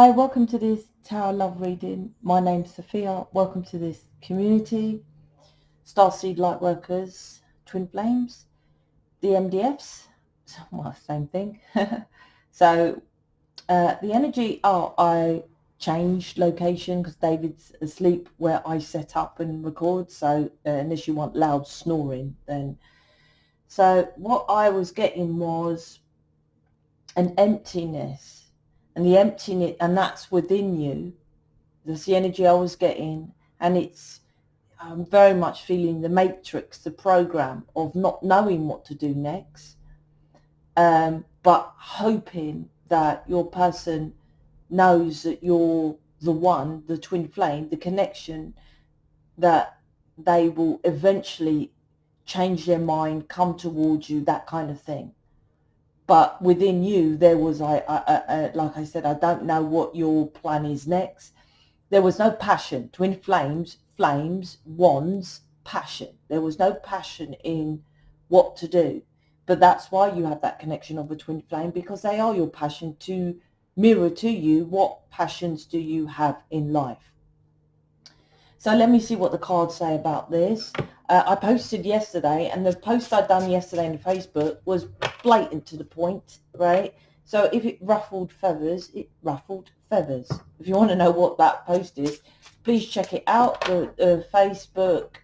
Hi, welcome to this Tarot Love reading. My name's Sophia. Welcome to this community. Starseed, lightworkers, twin flames, the MDFs, well, same thing. So the energy, I changed location because David's asleep where I set up and record. So unless you want loud snoring, then. So what I was getting was an emptiness. And the emptiness, and that's within you. That's the energy I was getting, and I'm very much feeling the matrix, the program of not knowing what to do next, but hoping that your person knows that you're the one, the twin flame, the connection, that they will eventually change their mind, come towards you, that kind of thing. But within you, there was, like I said, I don't know what your plan is next. There was no passion. Twin flames, wands, passion. There was no passion in what to do. But that's why you have that connection of a twin flame, because they are your passion to mirror to you what passions do you have in life. So let me see what the cards say about this. I posted yesterday, and the post I'd done yesterday on Facebook was blatant to the point, right? So if it ruffled feathers, it ruffled feathers. If you want to know what that post is, please check it out. The Facebook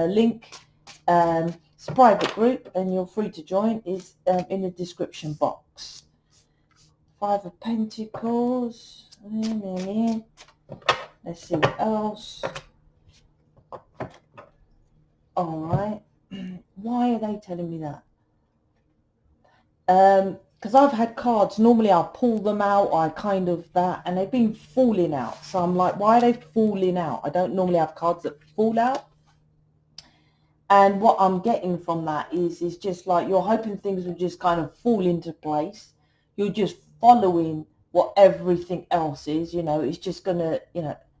link, it's a private group, and you're free to join, is in the description box. Five of Pentacles. Let's see what else. All right. Why are they telling me that? Because I've had cards, normally I'll pull them out, I kind of that, and they've been falling out. So I'm like, why are they falling out? I don't normally have cards that fall out. And what I'm getting from that is just like you're hoping things will just kind of fall into place. You're just following what everything else is, it's just going to,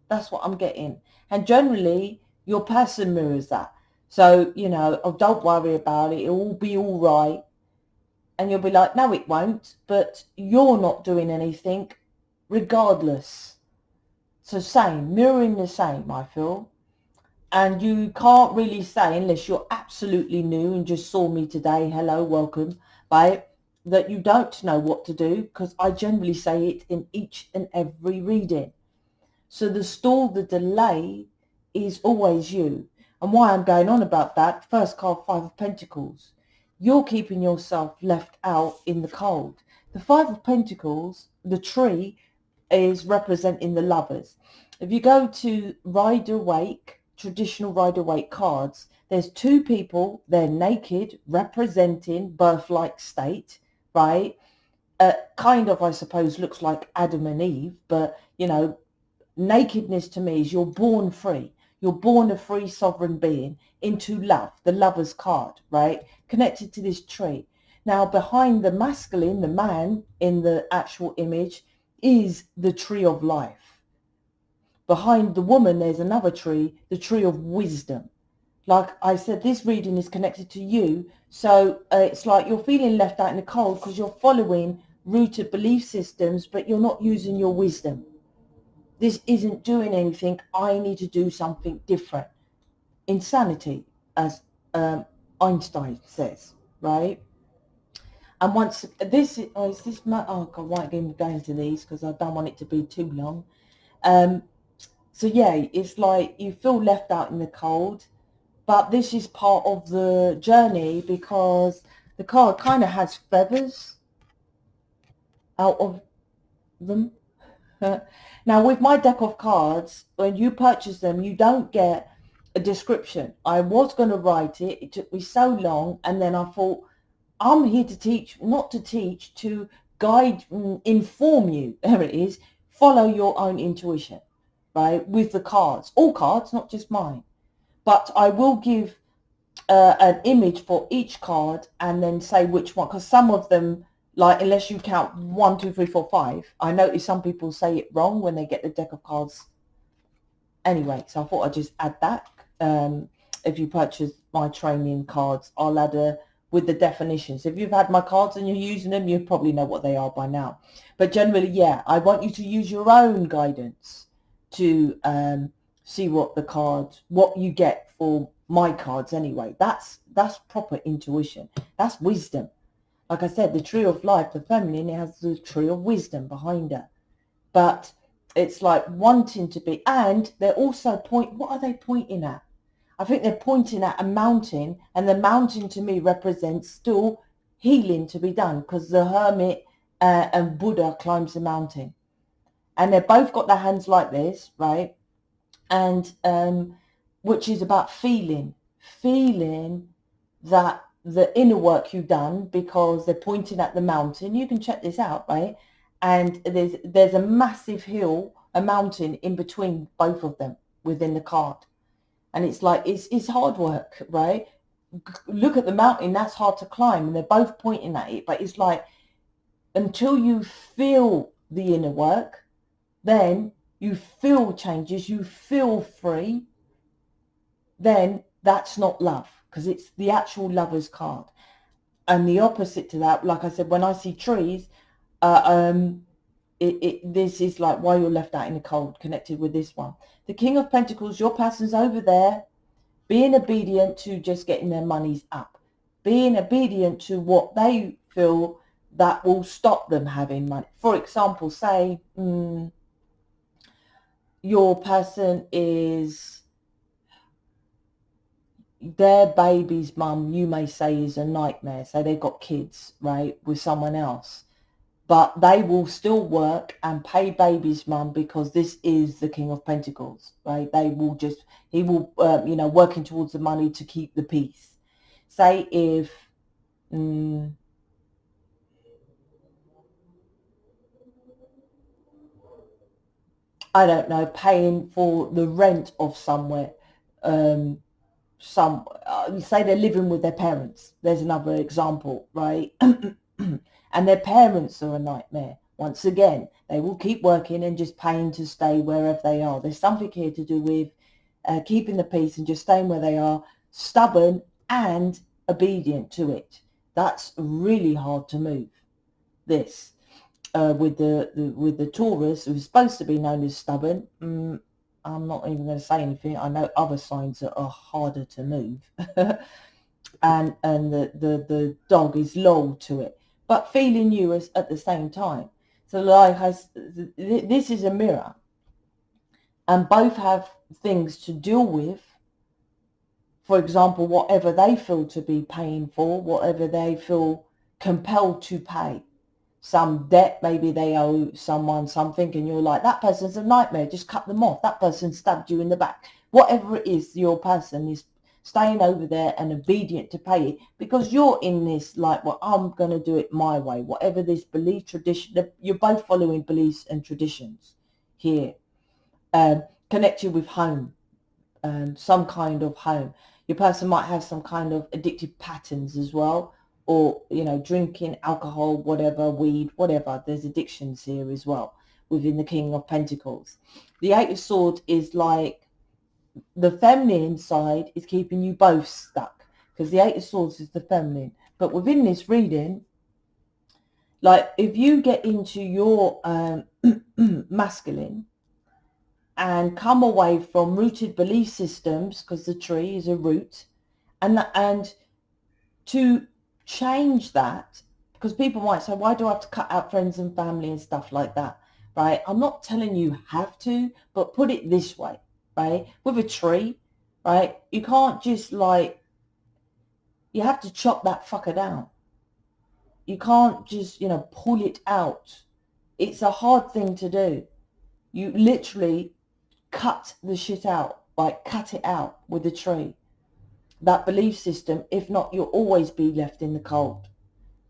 that's what I'm getting. And generally, your person mirrors that. So, oh, don't worry about it. It will be all right. And you'll be like, no, it won't. But you're not doing anything regardless. So same, mirroring the same, I feel. And you can't really say, unless you're absolutely new and just saw me today, hello, welcome, right, that you don't know what to do, because I generally say it in each and every reading. So the stall, the delay is always you. And why I'm going on about that, first card, Five of Pentacles. You're keeping yourself left out in the cold. The Five of Pentacles, the tree, is representing the lovers. If you go to Rider-Waite, traditional Rider-Waite cards, there's two people, they're naked, representing birth-like state, right? Kind of, I suppose, looks like Adam and Eve, but, nakedness to me is you're born free. You're born a free sovereign being into love, the lover's card, right? Connected to this tree. Now, behind the masculine, the man in the actual image, is the tree of life. Behind the woman, there's another tree, the tree of wisdom. Like I said, this reading is connected to you. So it's like you're feeling left out in the cold because you're following rooted belief systems, but you're not using your wisdom. This isn't doing anything. I need to do something different. Insanity, as Einstein says, right? And once this is, oh God, I won't even go into these because I don't want it to be too long. So yeah, it's like you feel left out in the cold, but this is part of the journey because the card kind of has feathers out of them. Now, with my deck of cards, when you purchase them, you don't get a description. I was going to write it. It took me so long. And then I thought, I'm here to teach, not to teach, to guide, inform you. There it is. Follow your own intuition, right? With the cards. All cards, not just mine. But I will give an image for each card and then say which one. Because some of them, like, unless you count 1, 2, 3, 4, 5, I notice some people say it wrong when they get the deck of cards. Anyway, so I thought I'd just add that. If you purchase my training cards, I'll add a with the definitions. If you've had my cards and you're using them, you probably know what they are by now. But generally, yeah, I want you to use your own guidance to see what the cards, what you get for my cards anyway. That's proper intuition. That's wisdom. Like I said, the tree of life, the feminine, it has the tree of wisdom behind her. But it's like wanting to be, and they're also what are they pointing at? I think they're pointing at a mountain, and the mountain to me represents still healing to be done, because the hermit and Buddha climbs the mountain, and they've both got their hands like this, right? And which is about feeling that the inner work you've done, because they're pointing at the mountain. You can check this out, right? And there's a massive hill, a mountain in between both of them within the card. And it's like, it's hard work, right? Look at the mountain, that's hard to climb, and they're both pointing at it. But it's like, until you feel the inner work, then you feel changes, you feel free, then that's not love, because it's the actual lover's card. And the opposite to that, like I said, when I see trees, this is like why you're left out in the cold, connected with this one. The King of Pentacles, your person's over there, being obedient to just getting their monies up, being obedient to what they feel that will stop them having money. For example, say your person is, their baby's mum, you may say, is a nightmare. So they've got kids, right, with someone else, but they will still work and pay baby's mum, because this is the King of Pentacles, right? They will just, he will, working towards the money to keep the peace. Say if, I don't know, paying for the rent of somewhere, say they're living with their parents. There's another example, right? And their parents are a nightmare. Once again, they will keep working and just paying to stay wherever they are. There's something here to do with keeping the peace and just staying where they are, stubborn and obedient to it. That's really hard to move. This with the Taurus, who's supposed to be known as stubborn. I'm not even going to say anything. I know other signs that are harder to move. and the dog is loyal to it, but feeling you as at the same time. So like this is a mirror, and both have things to deal with. For example, whatever they feel to be paying for, whatever they feel compelled to pay. Some debt, maybe they owe someone something, and you're like, that person's a nightmare, just cut them off. That person stabbed you in the back. Whatever it is, your person is staying over there and obedient to pay it, because you're in this like, well, I'm going to do it my way. Whatever this belief, tradition, you're both following beliefs and traditions here. Connected with home, some kind of home. Your person might have some kind of addictive patterns as well, or, drinking, alcohol, whatever, weed, whatever. There's addictions here as well within the King of Pentacles. The Eight of Swords is like the feminine side is keeping you both stuck, because the Eight of Swords is the feminine. But within this reading, like if you get into your masculine and come away from rooted belief systems, because the tree is a root, and to change that, because people might say, why do I have to cut out friends and family and stuff like that, right? I'm not telling you have to, but put it this way, right? With a tree, right, you can't just like, you have to chop that fucker down. You can't just, pull it out. It's a hard thing to do. You literally cut the shit out, like cut it out with a tree. That belief system, if not, you'll always be left in the cold.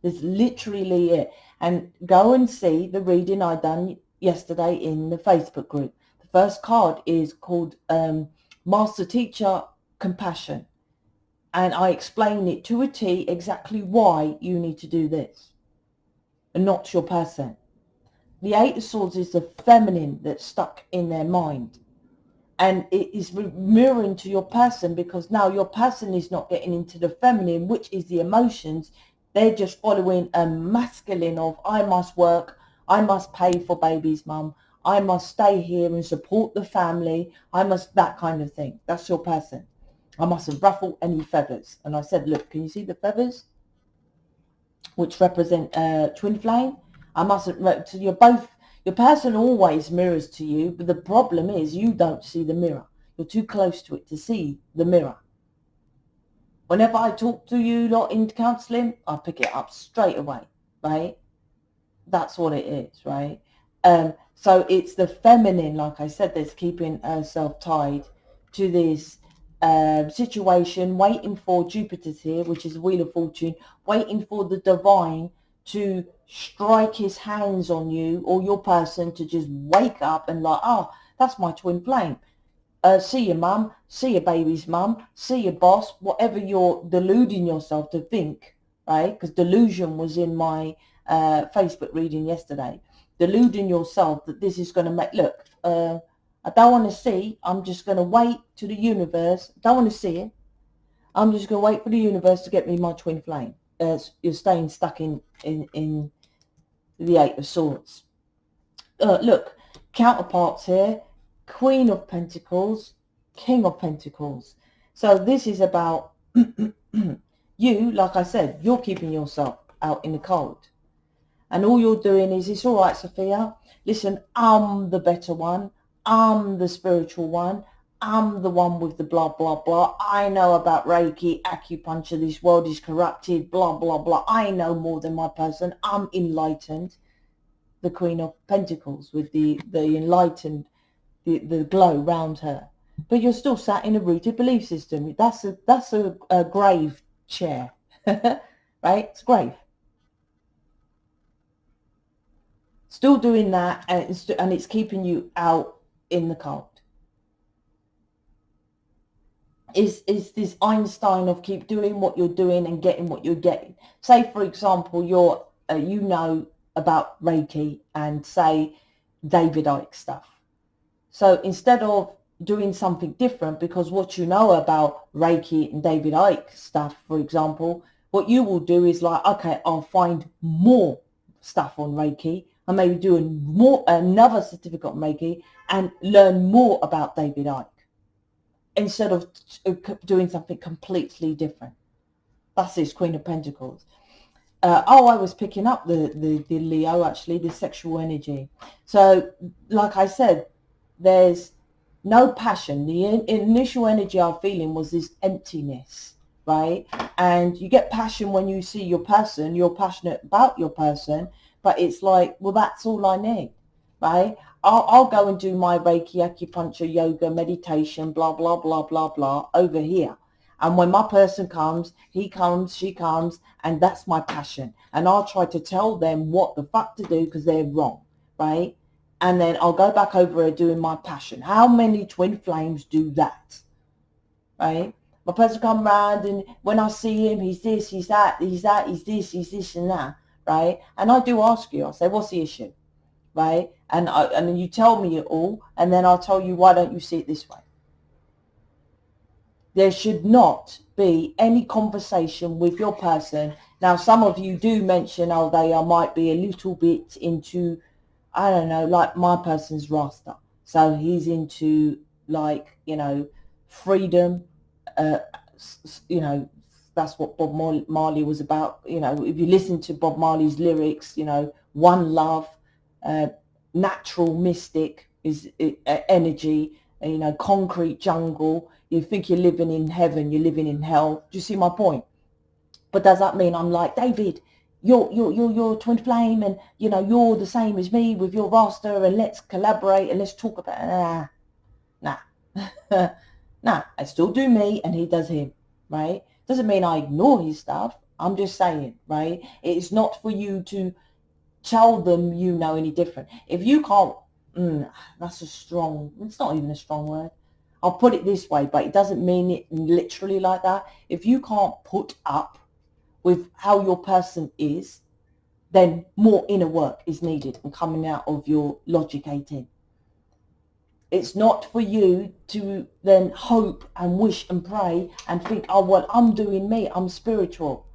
That's literally it. And go and see the reading I done yesterday in the Facebook group. The first card is called Master Teacher Compassion. And I explain it to a T exactly why you need to do this. And not your person. The Eight of Swords is the feminine that's stuck in their mind. And it is mirroring to your person, because now your person is not getting into the feminine, which is the emotions. They're just following a masculine of, I must work, I must pay for baby's mum, I must stay here and support the family, I must, that kind of thing. That's your person. I mustn't ruffle any feathers. And I said, look, can you see the feathers, which represent twin flame? I mustn't, so you're both, your person always mirrors to you, but the problem is you don't see the mirror. You're too close to it to see the mirror. Whenever I talk to you lot in counselling, I pick it up straight away, right? That's what it is, right? So it's the feminine, like I said, that's keeping herself tied to this situation, waiting for Jupiter's here, which is the Wheel of Fortune, waiting for the divine to strike his hands on you or your person to just wake up and like, oh, that's my twin flame. See your mum, see your baby's mum, see your boss, whatever you're deluding yourself to think, right? Because delusion was in my Facebook reading yesterday. Deluding yourself that this is going to make, look, I don't want to see, I'm just going to wait to the universe, don't want to see it, I'm just going to wait for the universe to get me my twin flame. You're staying stuck in the Eight of Swords. Look, counterparts here, Queen of Pentacles, King of Pentacles. So this is about you, like I said, you're keeping yourself out in the cold. And all you're doing is, it's all right, Sophia. Listen, I'm the better one. I'm the spiritual one. I'm the one with the blah, blah, blah. I know about Reiki, acupuncture. This world is corrupted, blah, blah, blah. I know more than my person. I'm enlightened. The Queen of Pentacles with the enlightened, the glow round her. But you're still sat in a rooted belief system. That's a grave chair, right? It's grave. Still doing that, and it's keeping you out in the cold. Is this Einstein of keep doing what you're doing and getting what you're getting. Say, for example, you're you know about Reiki and say David Icke stuff. So instead of doing something different, because what you know about Reiki and David Icke stuff, for example, what you will do is like, okay, I'll find more stuff on Reiki and maybe do another certificate on Reiki and learn more about David Icke instead of doing something completely different. That's this Queen of Pentacles. I was picking up the Leo, actually, the sexual energy. So like I said, there's no passion. The initial energy I'm feeling was this emptiness, right? And you get passion when you see your person, you're passionate about your person, but it's like, well, that's all I need, right? I'll go and do my Reiki, acupuncture, yoga, meditation, blah, blah, blah, blah, blah, over here. And when my person comes, he comes, she comes, and that's my passion. And I'll try to tell them what the fuck to do because they're wrong, right? And then I'll go back over here doing my passion. How many twin flames do that, right? My person come round, and when I see him, he's this, he's that, he's that, he's this and that, right? And I do ask you, I say, what's the issue, right? And then you tell me it all, and then I'll tell you, why don't you see it this way? There should not be any conversation with your person. Now, some of you do mention, oh, they might be a little bit into, I don't know, like my person's Rasta. So he's into, like, you know, freedom. You know, that's what Bob Marley was about. You know, if you listen to Bob Marley's lyrics, you know, one love, natural mystic is energy, you know, concrete jungle. You think you're living in heaven, you're living in hell. Do you see my point? But does that mean I'm like, David, you're twin flame, and you know you're the same as me with your roster, and let's collaborate and let's talk about nah. Nah, I still do me and he does him, right? Doesn't mean I ignore his stuff. I'm just saying, right? It's not for you to tell them you know any different. If you can't, that's it's not even a strong word. I'll put it this way, but it doesn't mean it literally like that. If you can't put up with how your person is, then more inner work is needed and coming out of your logic 18. It's not for you to then hope and wish and pray and think, oh, well, I'm doing me, I'm spiritual.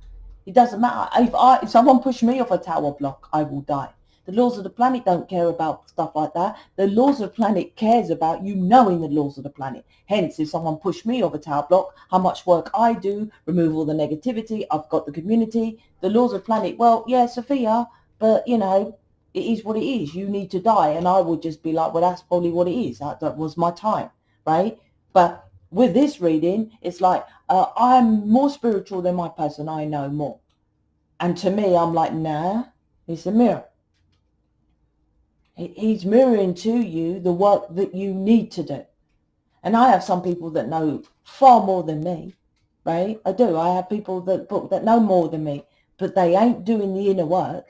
It doesn't matter. If someone pushed me off a tower block, I will die. The laws of the planet don't care about stuff like that. The laws of the planet cares about you knowing the laws of the planet. Hence, if someone pushed me off a tower block, how much work I do, remove all the negativity, I've got the community. The laws of the planet, well, yeah, Sophia, but, you know, it is what it is. You need to die. And I would just be like, well, that's probably what it is. That was my time, right? But with this reading, it's like, I'm more spiritual than my person. I know more. And to me, I'm like, nah, it's a mirror. He's mirroring to you the work that you need to do. And I have some people that know far more than me, right? I do. I have people that know more than me, but they ain't doing the inner work.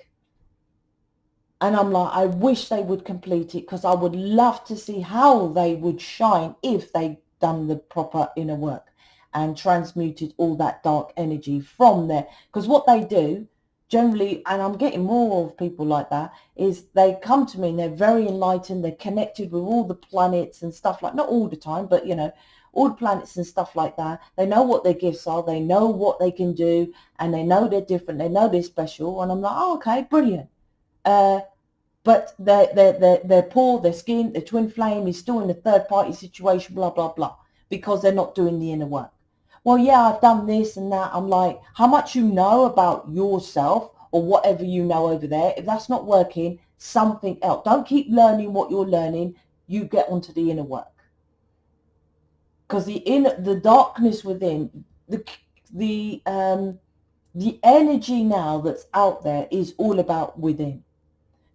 And I'm like, I wish they would complete it, because I would love to see how they would shine if they done the proper inner work and transmuted all that dark energy from there. Because what they do generally, and I'm getting more of people like that, is they come to me and they're very enlightened. They're connected with all the planets and stuff like, not all the time, but, you know, all the planets and stuff like that. They know what their gifts are. They know what they can do, and they know they're different. They know they're special. And I'm like, oh, okay, brilliant. But they're poor, their skin, their twin flame is still in a third party situation, blah, blah, blah, because they're not doing the inner work. Well, yeah, I've done this and that. I'm like, how much you know about yourself or whatever you know over there, if that's not working, something else. Don't keep learning what you're learning. You get onto the inner work. Because the darkness within, the energy now that's out there is all about within.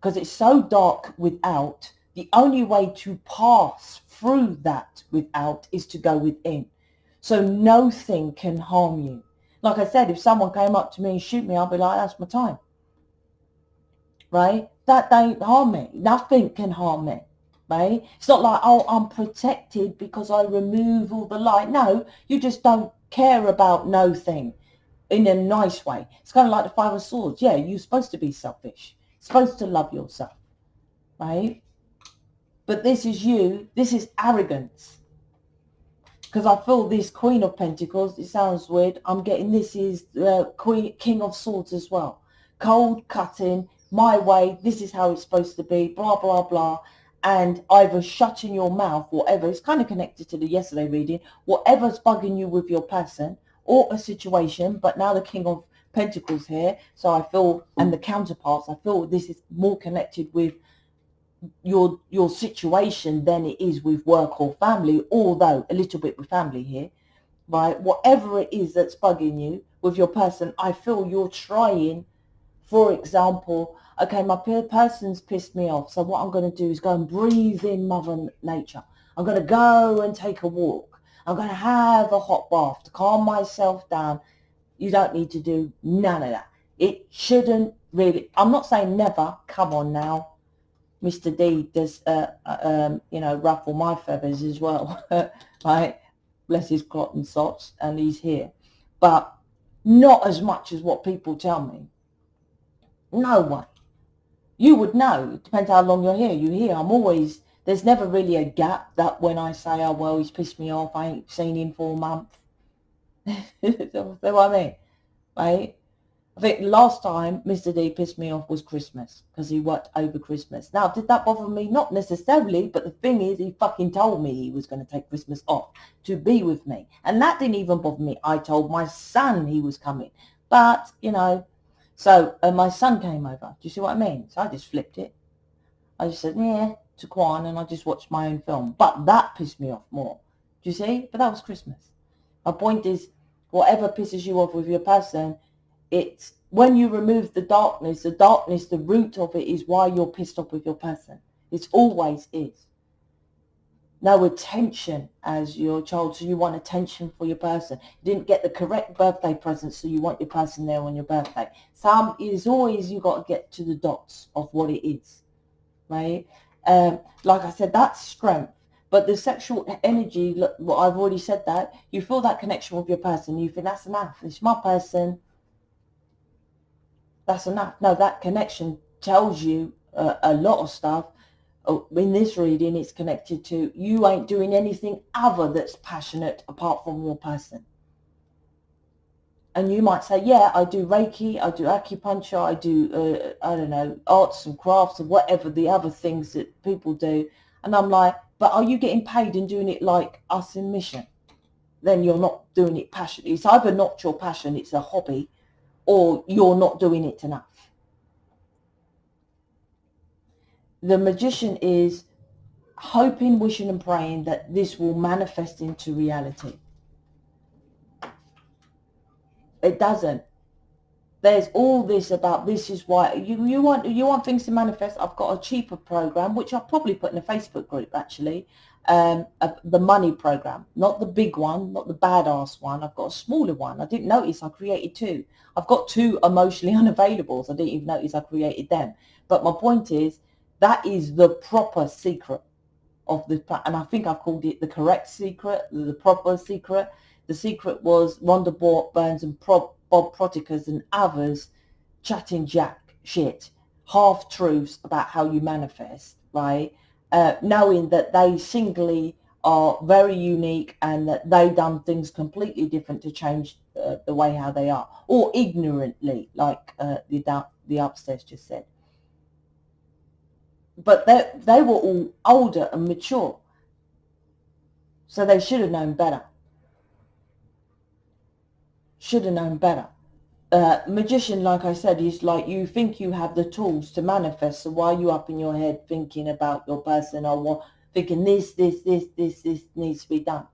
Because it's so dark without, the only way to pass through that without is to go within. So nothing can harm you. Like I said, if someone came up to me and shoot me, I'll be like, that's my time. Right? That don't harm me. Nothing can harm me. Right? It's not like, oh, I'm protected because I remove all the light. No, you just don't care about no thing in a nice way. It's kind of like the Five of Swords. Yeah, you're supposed to be selfish. Supposed to love yourself, right? But this is you. This is arrogance. Because I feel this Queen of Pentacles, it sounds weird, I'm getting this is King of Swords as well. Cold, cutting, my way, this is how it's supposed to be, blah, blah, blah. And either shutting your mouth, whatever, it's kind of connected to the yesterday reading, whatever's bugging you with your person or a situation, but now the King of Pentacles here, so I feel, and the counterparts, I feel this is more connected with your situation than it is with work or family, although a little bit with family here, right? Whatever it is that's bugging you with your person, I feel you're trying, for example, okay, my person's pissed me off, so what I'm going to do is go and breathe in Mother Nature. I'm going to go and take a walk. I'm going to have a hot bath to calm myself down. You don't need to do none of that. It shouldn't really, I'm not saying never, come on now. Mr. D does, ruffle my feathers as well, right? Bless his cotton socks, and he's here. But not as much as what people tell me. No one. You would know. It depends how long you're here. You hear, I'm always, there's never really a gap that when I say, oh, well, he's pissed me off, I ain't seen him for a month. That's what I mean, right? I think last time Mr. D pissed me off was Christmas, because he worked over Christmas. Now, did that bother me? Not necessarily, but the thing is, he fucking told me he was going to take Christmas off to be with me. And that didn't even bother me. I told my son he was coming. But, you know, so my son came over. Do you see what I mean? So I just flipped it. I just said, yeah, to Kwan, and I just watched my own film. But that pissed me off more. Do you see? But that was Christmas. My point is, whatever pisses you off with your person, it's when you remove the darkness, the root of it is why you're pissed off with your person. It always is. No attention as your child, so you want attention for your person. You didn't get the correct birthday present, so you want your person there on your birthday. Some is always, you got to get to the dots of what it is, right? Like I said, that's strength. But the sexual energy, look, well, I've already said that. You feel that connection with your person. You think that's enough. It's my person. That's enough. No, that connection tells you a lot of stuff. Oh, in this reading, it's connected to you ain't doing anything other that's passionate apart from your person. And you might say, yeah, I do Reiki, I do acupuncture, I do, I don't know, arts and crafts or whatever the other things that people do. And I'm like, but are you getting paid and doing it like us in Mission? Then you're not doing it passionately. It's either not your passion, it's a hobby, or you're not doing it enough. The Magician is hoping, wishing and praying that this will manifest into reality. It doesn't. There's all this about this is why you want things to manifest. I've got a cheaper program, which I'll probably put in a Facebook group actually. The money program, not the big one, not the badass one. I've got a smaller one. I didn't notice I created two. I've got two emotionally unavailables. I didn't even notice I created them. But my point is, that is the proper secret of the, and I think I've called it the correct secret, the proper secret. The secret was Rhonda Burns and Bob Proticus and others chatting jack shit, half truths about how you manifest, right? Knowing that they singly are very unique and that they done things completely different to change the way how they are, or ignorantly, like the upstairs just said. But they were all older and mature, so they should have known better. Should have known better. Magician, like I said, is like you think you have the tools to manifest, so why are you up in your head thinking about your person or what, thinking this needs to be done?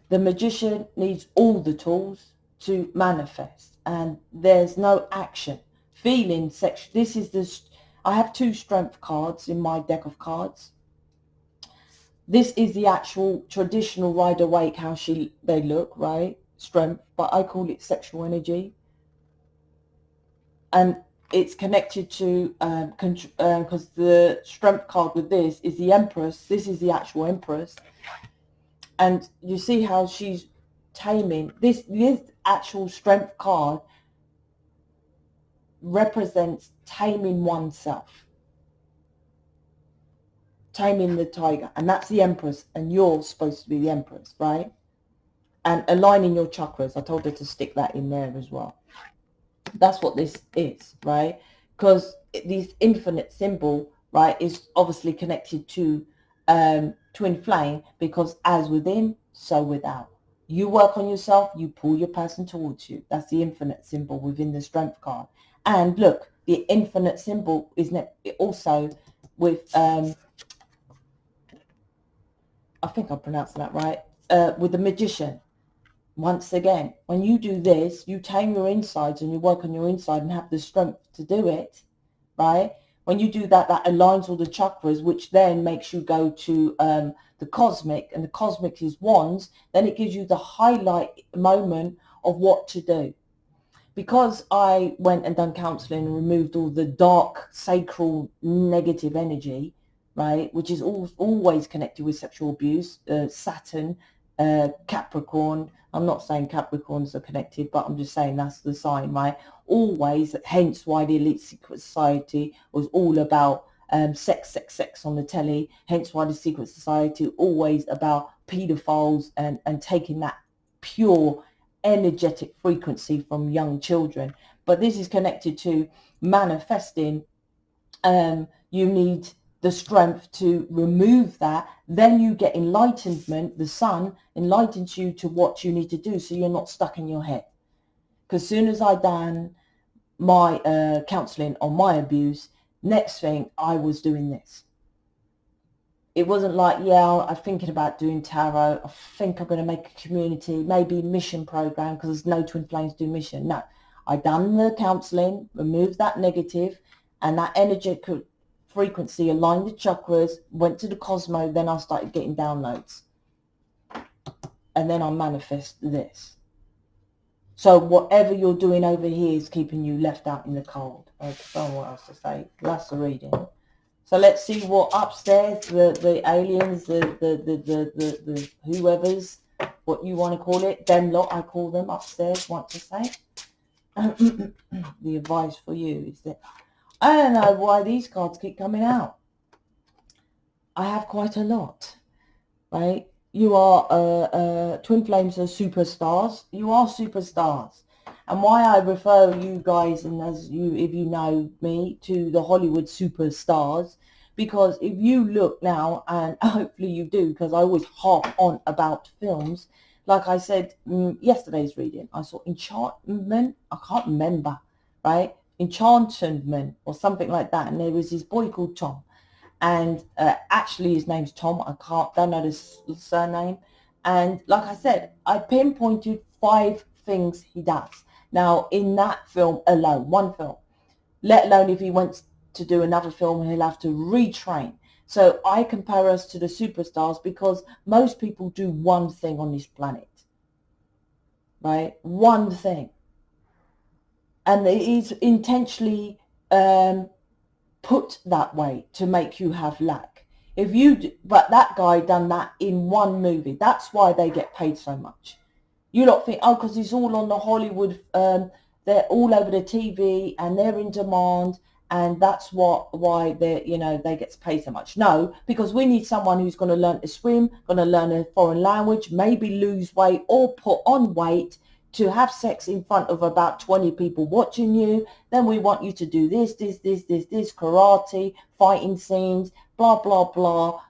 The Magician needs all the tools to manifest, and there's no action. Feeling section. This is the. I have two strength cards in my deck of cards. This is the actual traditional Rider-Waite, how they look, right? Strength, but I call it sexual energy. And it's connected to, because the strength card with this is the Empress. This is the actual Empress. And you see how she's taming. This actual strength card represents taming oneself. Taming the tiger. And that's the Empress. And you're supposed to be the Empress, right? And aligning your chakras. I told her to stick that in there as well. That's what this is, right? Because this infinite symbol, right, is obviously connected to twin flame, because as within, so without. You work on yourself, you pull your person towards you. That's the infinite symbol within the strength card. And look, the infinite symbol is also with, I think I'm pronouncing that right, with the Magician. Once again, when you do this, you tame your insides and you work on your inside and have the strength to do it, right? When you do that, that aligns all the chakras, which then makes you go to the cosmic, and the cosmic is wands. Then it gives you the highlight moment of what to do. Because I went and done counselling and removed all the dark, sacral, negative energy, right, which is always connected with sexual abuse, Saturn, Capricorn. I'm not saying Capricorns are connected, but I'm just saying that's the sign, right? Always, hence why the Elite Secret Society was all about sex on the telly. Hence why the Secret Society always about pedophiles and taking that pure energetic frequency from young children. But this is connected to manifesting. You need the strength to remove that. Then you get enlightenment. The sun enlightens you to what you need to do, so you're not stuck in your head. Because soon as I done my counseling on my abuse, next thing I was doing this. It wasn't like, yeah, I'm thinking about doing tarot. I think I'm going to make a community, maybe mission program, because there's no twin flames do mission. No, I done the counseling, removed that negative, and that energetic frequency aligned the chakras, went to the cosmo, then I started getting downloads. And then I manifest this. So whatever you're doing over here is keeping you left out in the cold. I don't know what else to say. That's the reading. So let's see what upstairs, the aliens, the whoever's, what you want to call it, them lot, I call them upstairs, want to say. The advice for you is that I don't know why these cards keep coming out. I have quite a lot, right? You are, twin flames are superstars. You are superstars. And why I refer you guys, and as you, if you know me, to the Hollywood superstars, because if you look now, and hopefully you do, because I always harp on about films, like I said, yesterday's reading, I saw Enchantment, I can't remember, right? Enchantment or something like that. And there was this boy called Tom. And actually his name's Tom. Don't know the surname. And like I said, I pinpointed 5 things he does. Now, in that film alone, one film, let alone if he wants to do another film, he'll have to retrain. So I compare us to the superstars because most people do one thing on this planet, right? One thing. And it is intentionally put that way to make you have lack. If you but that guy done that in one movie. That's why they get paid so much. You lot think, oh, because it's all on the Hollywood, they're all over the TV and they're in demand, and that's why they they get paid so much. No, because we need someone who's going to learn to swim, going to learn a foreign language, maybe lose weight or put on weight, to have sex in front of about 20 people watching you. Then we want you to do this, karate, fighting scenes, blah, blah, blah.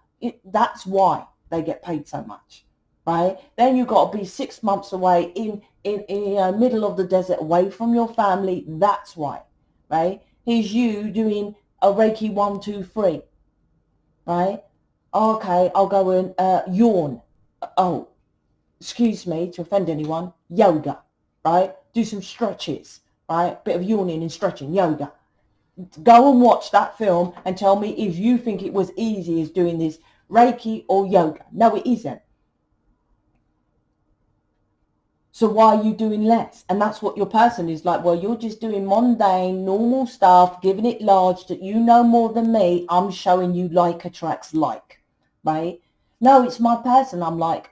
That's why they get paid so much, right? Then you've got to be 6 months away in middle of the desert, away from your family. That's why, right? Here's you doing a Reiki 1, 2, 3, right? Okay, I'll go and yawn. Oh, excuse me to offend anyone, yoga, right? Do some stretches, right? Bit of yawning and stretching, yoga. Go and watch that film and tell me if you think it was easy as doing this Reiki or yoga. No, it isn't. So why are you doing less? And that's what your person is like. Well, you're just doing mundane, normal stuff, giving it large, that you know more than me. I'm showing you like attracts like, right? No, it's my person. I'm like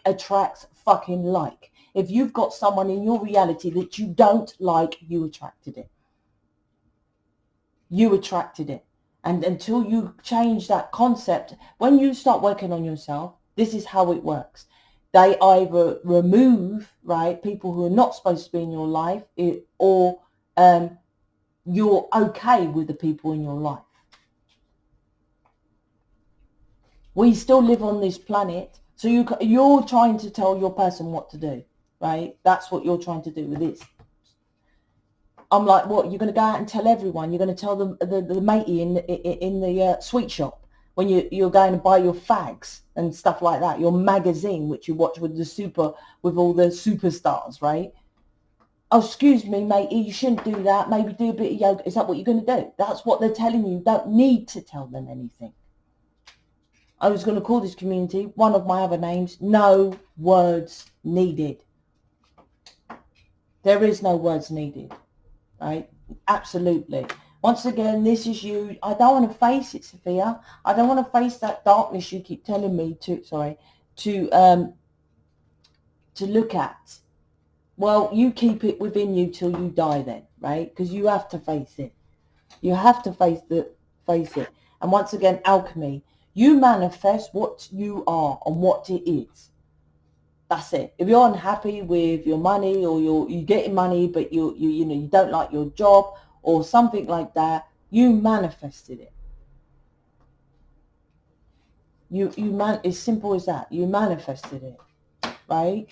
attracts fucking like. If you've got someone in your reality that you don't like, you attracted it. You attracted it. And until you change that concept, when you start working on yourself, this is how it works. They either remove, right, people who are not supposed to be in your life, or you're okay with the people in your life. We still live on this planet, so you're trying to tell your person what to do, right? That's what you're trying to do with this. I'm like, what? You're going to go out and tell everyone? You're going to tell the matey in the sweet shop when you're going to buy your fags and stuff like that, your magazine, which you watch with all the superstars, right? Oh, excuse me, matey, you shouldn't do that. Maybe do a bit of yoga. Is that what you're going to do? That's what they're telling you. You don't need to tell them anything. I was going to call this community one of my other names, no words needed. There is no words needed, right? Absolutely. Once again, this is you. I don't want to face it, Sophia. I don't want to face that darkness you keep telling me to look at. Well, you keep it within you till you die then, right? Because you have to face it. You have to face it. And once again, alchemy. You manifest what you are and what it is. That's it. If you're unhappy with your money, or you're getting money, but you don't like your job or something like that, you manifested it. It's simple as that. You manifested it, right?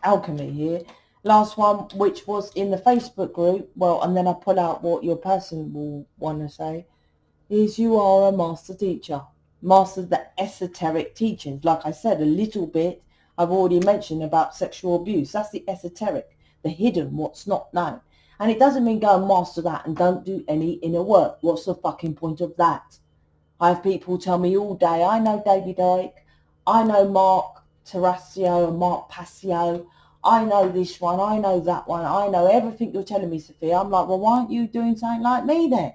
Alchemy here. Last one, which was in the Facebook group. Well, and then I pull out what your person will want to say. Is you are a master teacher. Master the esoteric teachings. Like I said, a little bit. I've already mentioned about sexual abuse. That's the esoteric, the hidden, what's not known. And it doesn't mean go and master that and don't do any inner work. What's the fucking point of that? I have people tell me all day, I know David Icke, I know Mark Terraccio and Mark Passio, I know this one, I know that one, I know everything you're telling me, Sophia. I'm like, well, why aren't you doing something like me then?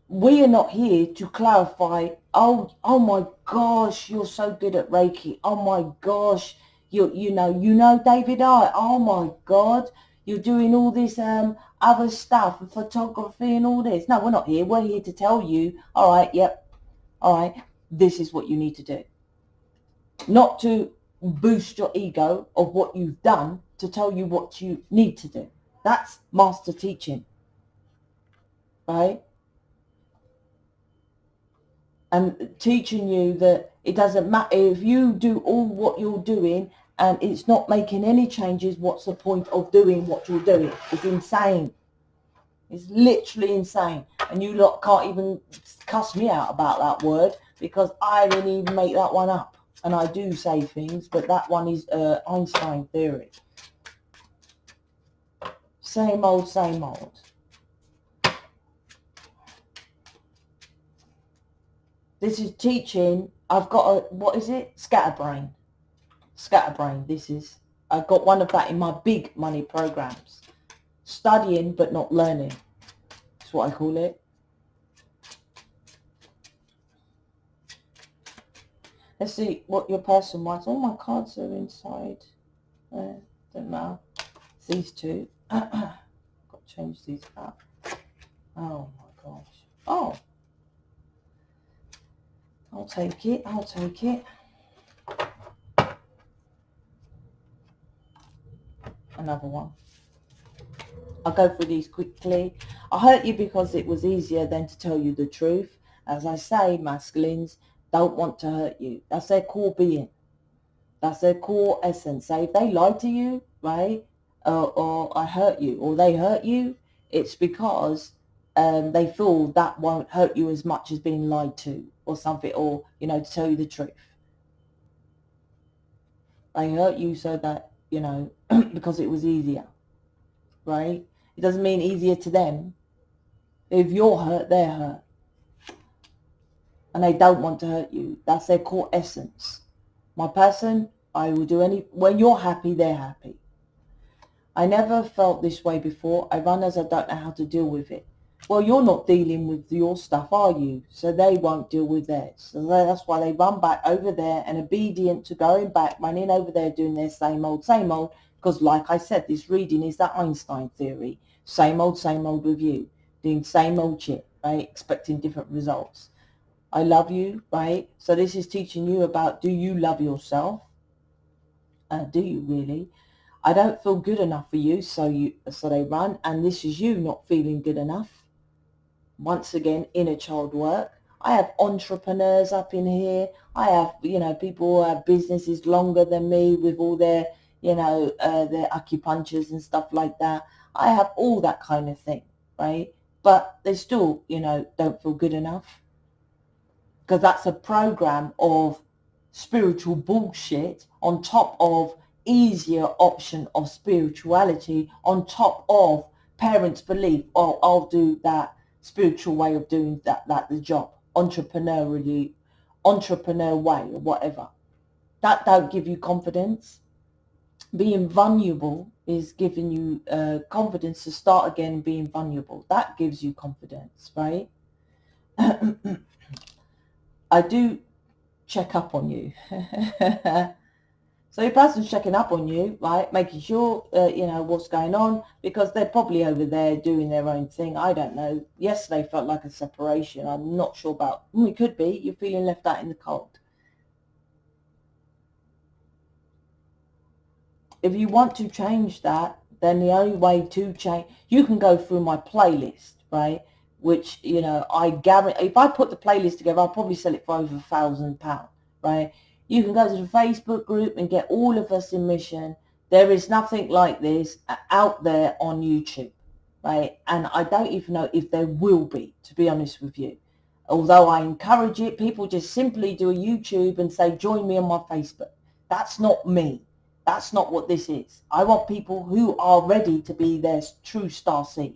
We are not here to clarify, oh my gosh, you're so good at Reiki. Oh my gosh, you know David Icke. Oh my God, you're doing all this other stuff, photography and all this. No, we're not here. We're here to tell you, all right, yep, all right, this is what you need to do. Not to boost your ego of what you've done, to tell you what you need to do. That's master teaching, right? And teaching you that it doesn't matter if you do all what you're doing and it's not making any changes. What's the point of doing what you're doing? It's insane. It's literally insane. And you lot can't even cuss me out about that word, because I didn't even make that one up. And I do say things, but that one is Einstein theory. Same old, same old. This is teaching. I've got a, what is it? Scatterbrain. Scatterbrain, this is. I've got one of that in my big money programs. Studying but not learning. That's what I call it. Let's see what your person wants. All my cards are inside. Don't matter. It's these two. Got to change these up. Oh my gosh. Oh. I'll take it. I'll take it. Another one. I'll go through these quickly. I hurt you because it was easier than to tell you the truth. As I say, masculines don't want to hurt you. That's their core being. That's their core essence. So if they lie to you, right, or I hurt you, or they hurt you, it's because they feel that won't hurt you as much as being lied to or something, or, you know, to tell you the truth. They hurt you so that, you know, because it was easier, right? It doesn't mean easier to them. If you're hurt, they're hurt. And they don't want to hurt you. That's their core essence. My person, I will do any, when you're happy, they're happy. I never felt this way before. I run as I don't know how to deal with it. Well, you're not dealing with your stuff, are you? So they won't deal with theirs. So that's why they run back over there and obedient to going back, running over there, doing their same old, because like I said, this reading is that Einstein theory. Same old with you. Doing same old shit, right? Expecting different results. I love you, right? So this is teaching you about, do you love yourself? Do you really? I don't feel good enough for you, so they run, and this is you not feeling good enough. Once again, inner child work. I have entrepreneurs up in here. I have, you know, people who have businesses longer than me with all their, you know, their acupunctures and stuff like that. I have all that kind of thing, right? But they still, you know, don't feel good enough, because that's a program of spiritual bullshit on top of easier option of spirituality, on top of parents' belief, oh, I'll do that spiritual way of doing that the job, entrepreneur way or whatever. That don't give you confidence. Being vulnerable is giving you confidence to start again. Being vulnerable, that gives you confidence, right? I do check up on you. So your person's checking up on you, right? Making sure, you know, what's going on, because they're probably over there doing their own thing. I don't know. Yesterday felt like a separation. I'm not sure about, it could be. You're feeling left out in the cold. If you want to change that, then the only way to change, you can go through my playlist, right? Which, you know, I guarantee, if I put the playlist together, I'll probably sell it for over £1,000, right? You can go to the Facebook group and get all of us in mission. There is nothing like this out there on YouTube, right? And I don't even know if there will be, to be honest with you. Although I encourage it, people just simply do a YouTube and say, join me on my Facebook. That's not me. That's not what this is. I want people who are ready to be their true starseeds.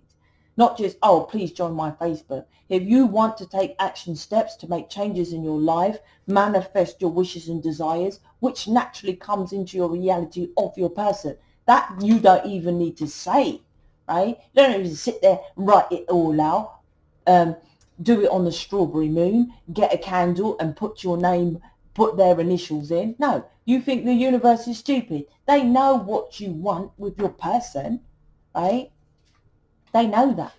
Not just, oh, please join my Facebook. If you want to take action steps to make changes in your life, manifest your wishes and desires, which naturally comes into your reality of your person, that you don't even need to say, right? You don't even sit there and write it all out. Do it on the strawberry moon, get a candle and put your name, put their initials in. No, you think the universe is stupid. They know what you want with your person. right? They know that.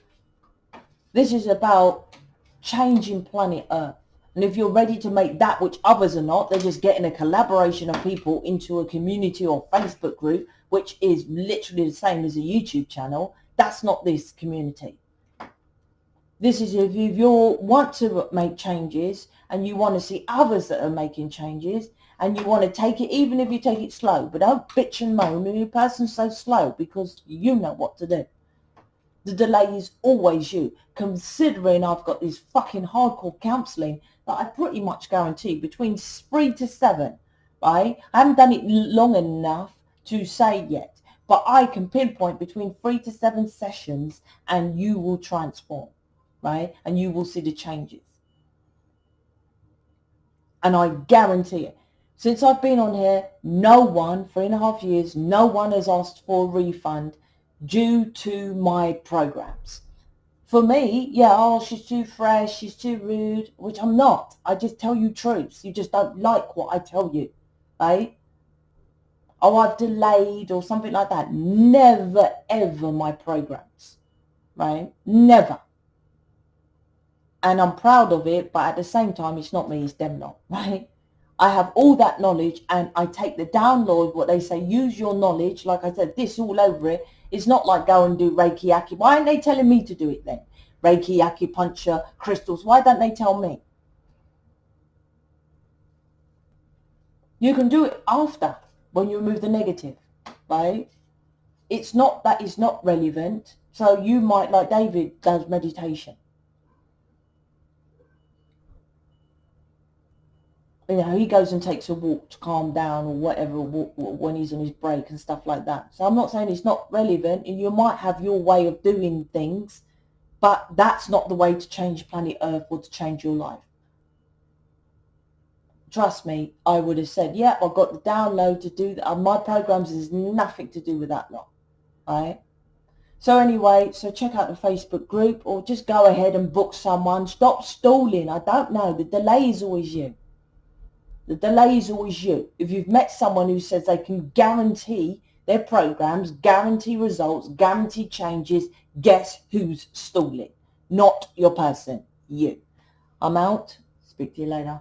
This is about changing planet Earth. And if you're ready to make that which others are not, they're just getting a collaboration of people into a community or Facebook group, which is literally the same as a YouTube channel. That's not this community. This is if you want to make changes and you want to see others that are making changes and you want to take it, even if you take it slow, but don't bitch and moan and your person's so slow, because you know what to do. The delay is always you. Considering I've got this fucking hardcore counselling that I pretty much guarantee between 3 to 7, right? I haven't done it long enough to say yet, but I can pinpoint between 3 to 7 sessions and you will transform, right? And you will see the changes. And I guarantee it. Since I've been on here, no one, 3.5 years, no one has asked for a refund due to my programs. For me, yeah, oh, she's too fresh, she's too rude, which I'm not. I just tell you truths. You just don't like what I tell you, right? Oh, I've delayed or something like that. Never, ever my programs, right? Never. And I'm proud of it, but at the same time, it's not me, it's them not, right? I have all that knowledge and I take the download, what they say, use your knowledge. Like I said, this all over it. It's not like go and do Reiki, why aren't they telling me to do it then? Reiki, acupuncture, crystals, why don't they tell me? You can do it after, when you remove the negative, right? It's not that it's not relevant. So you might, like David does meditation. You know, he goes and takes a walk to calm down or whatever when he's on his break and stuff like that. So I'm not saying it's not relevant, and you might have your way of doing things, but that's not the way to change planet Earth or to change your life. Trust me, I would have said, yeah, I've got the download to do that. My programs is nothing to do with that lot, right? So anyway, so check out the Facebook group or just go ahead and book someone. Stop stalling. I don't know. The delay is always you. The delay is always you. If you've met someone who says they can guarantee their programs, guarantee results, guarantee changes, guess who's stalling? Not your person, you. I'm out. Speak to you later.